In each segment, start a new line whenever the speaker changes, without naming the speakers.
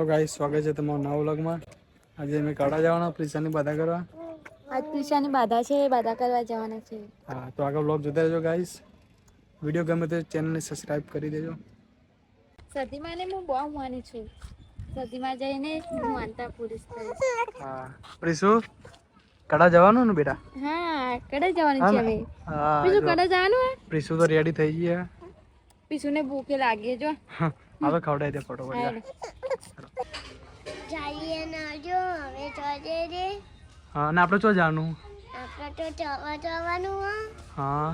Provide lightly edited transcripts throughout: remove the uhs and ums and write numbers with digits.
Hello guys, સ્વાગત છે તમારું નવા વ્લોગમાં. આજે અમે કાઢા જવાના પ્રિશાની બાધા કરવા.
આજ પ્રિશાની બાધા છે, બાધા કરવા જવાના છે.
હા, તો આગળ વ્લોગ જોતા રહેજો ગાઈસ. વિડીયો ગમે તો ચેનલને સબસ્ક્રાઇબ કરી દેજો.
સતીમાને હું બહુ માની છું. સતીમાં જઈને હું માનતા પૂરી કરીશ.
હા, પ્રિશુ કાઢા જવાનું ને બેટા?
હા, કાઢા જવાનું છે હવે. પ્રિશુ કાઢા જવાનું હે?
પ્રિશુ તો રેડી થઈ ગયા.
પ્રિશુને ભૂખ લાગી જો.
હવે ખવડાવી દે ફટોફટ.
જઈએ ના જો હવે ચોજે રે.
હા, અને આપણે ચો જવાનું?
આપણે તો જવાનું.
હા,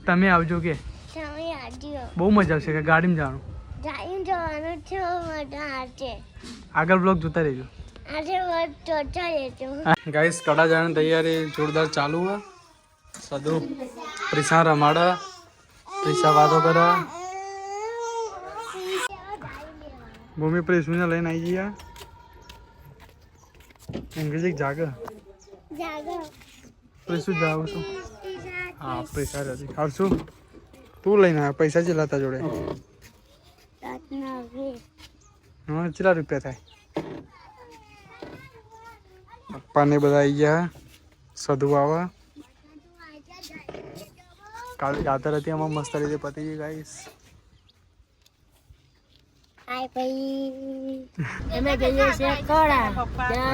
તમે આવજો કે.
તમે આવજો.
બહુ મજા આવશે કે ગાડીમાં
જવાનું છે બધા આજે.
આગળ બ્લોગ જોતા રહેજો.
આજે વાત જોતા રહેજો.
ગાઈસ, કાઢા જવાની તૈયારી જોરદાર ચાલુ है. સદુ પ્રિશા રમાડા, પ્રિશા વાતો કરે. ભૂમિ પ્રિશુને લઈને આવી ગયા. ઊંઘી જાગ પ્રિશુ જાવ છું. હા, પ્રિશા હતી આવશું. તું લઈને આવ્યા પૈસા ચેલા હતા જોડે? હા, કેટલા રૂપિયા થાય? પપ્પાને બધા આવી ગયા. સધુ આવા કાલે જાતર હતી એમાં મસ્ત રીતે પતી ગઈ ગાઈસ.
આય ભાઈ
અમે જઈએ છે કડા. જય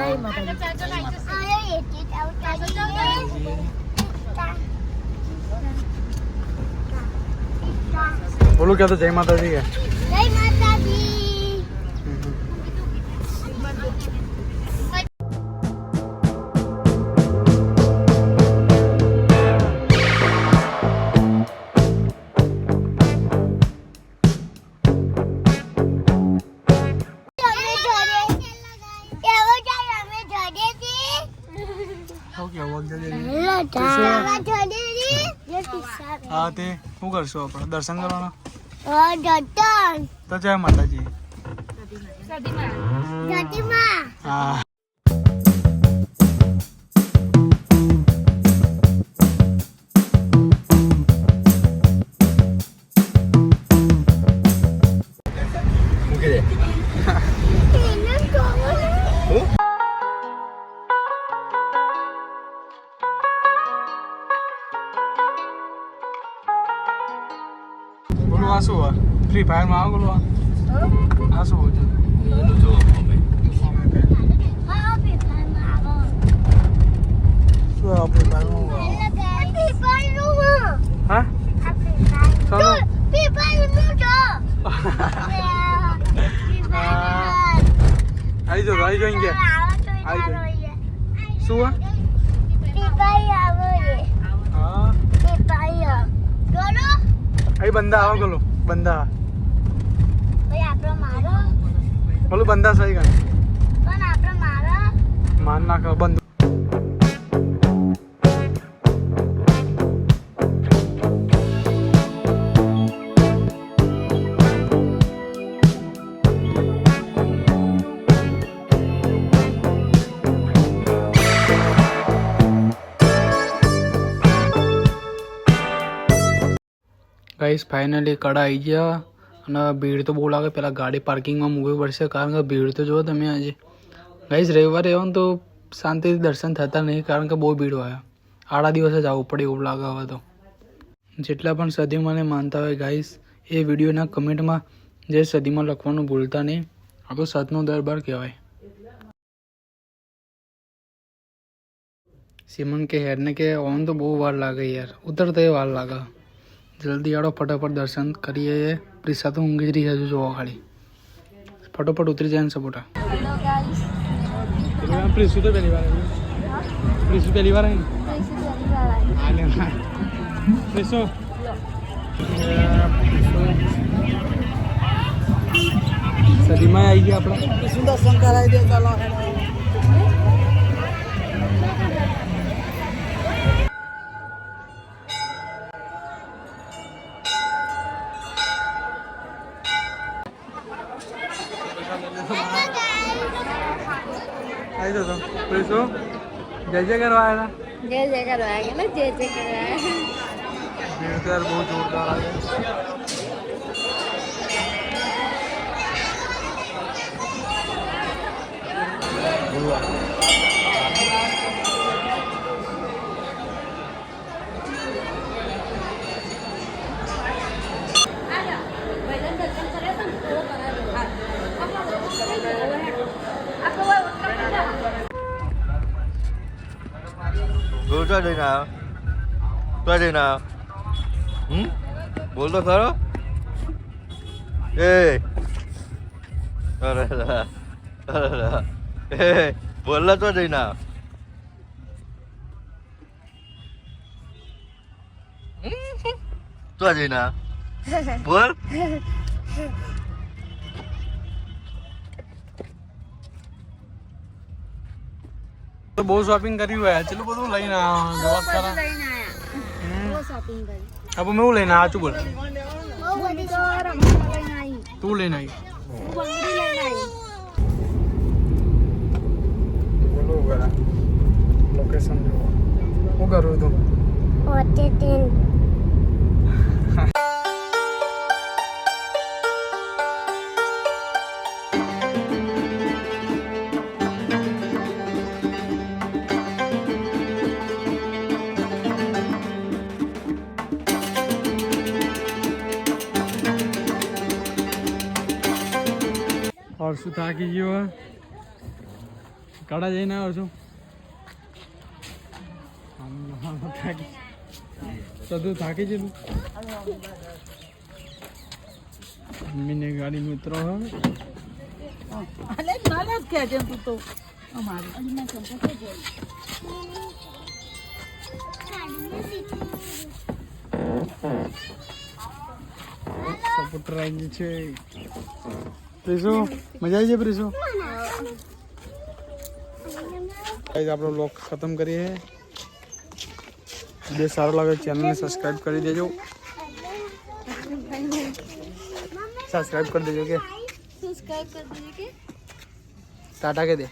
બોલું કે તો જય માતાજી કે.
જય માતાજી.
હા, તે શું કરશું આપણે? દર્શન કરવાના તો જય માતાજી. હા, મૂકી દે. બોલો આ શું હોય? ફ્રી ફાયરમાં આવો બોલો. આ શું હોય? શું આપણે હા ચાલો. આવી જાઓ અહીંયા. આવી જાઓ. શું હોય? હા, અહીં બંદા આવો ગલો. બંદા બોલું બંદા સહી ગણ માન નાખો બંધ. ગાઈસ, ફાઇનલી કડા આવી ગયા. અને ભીડ તો બહુ લાગે. પહેલાં ગાડી પાર્કિંગમાં મૂકવી પડશે કારણ કે ભીડ તો જુઓ તમે. આજે ગાઈસ રવિવારે આવો ને તો શાંતિથી દર્શન થતા નહીં કારણ કે બહુ ભીડ હોય. આડા દિવસે જ આવવું પડે એવું લાગે હવે તો. જેટલા પણ સદીમાને માનતા હોય ગાઈસ, એ વિડીયોના કમેન્ટમાં જે સદીમાં લખવાનું ભૂલતા નહીં. આ તો સતનો દરબાર કહેવાય. સિમન કે હેરને કે ઓન તો બહુ વાર લાગે યાર, ઉતરતા વાર લાગે. જલ્દી આડો, ફટાફટ દર્શન કરીએ. પ્રિશા તો ઊંઘી જ રહી હજુ જોવા ખાલી. ફટોફટ ઉતરી જાય ને સપોટા. પ્રિશુ તો પહેલી વાર આવી. પ્રિશુ પહેલી વાર આવી ને પ્રિશુ સદીમાં આવી ગયા આપણે. પ્રિશુ દર્શન કરાવી દે ચાલો. आई तो प्रिशु जय जय करवाया था।
जय जय करवाया ना, जय जय करवाया।
भीड़ तो यार बहुत जोरदार आ गई।
તું ચો જઈને આવ્યો તો જઈને આવ્યો બોલ તો ખરો એ અરે એ બોલ તો જઈને આવ્યો તો જઈને આવ્યો બોલ
તો બહુ શોપિંગ કરી હોય ચલો બધું લઈને આવ્યા જોવા ખરા
લઈને આયા બહુ શોપિંગ કરી
હવે મેં હું લઈને આવ્યો છું બોલ
બહુ બધી તો રમકડા લઈને આવી
તું લઈને આવી
હું બંગડી લઈને આવી
બોલો બરા લોકેશન જોવો શું કરું તું
ઓતે તેન
और શું થાકી ગયો કડા જઈને આવ્યો છું બધું થાકી ગયેલું મમ્મીને ગાડી મિત્રો સપોર્ટર આવી છે પ્રીસુ મજા આવી છે પ્રીસુ ગાઈસ આપણો વ્લોગ ખતમ કરીએ વિડીયો સારો લાગે ચેનલને સબસ્ક્રાઇબ કરી દેજો સબસ્ક્રાઇબ કરી દેજો કે
સબસ્ક્રાઇબ કરી દીધી કે
ટાટા કે દે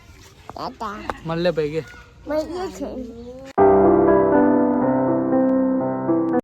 ટાટા
મળે ભાઈ કે
મળીએ છે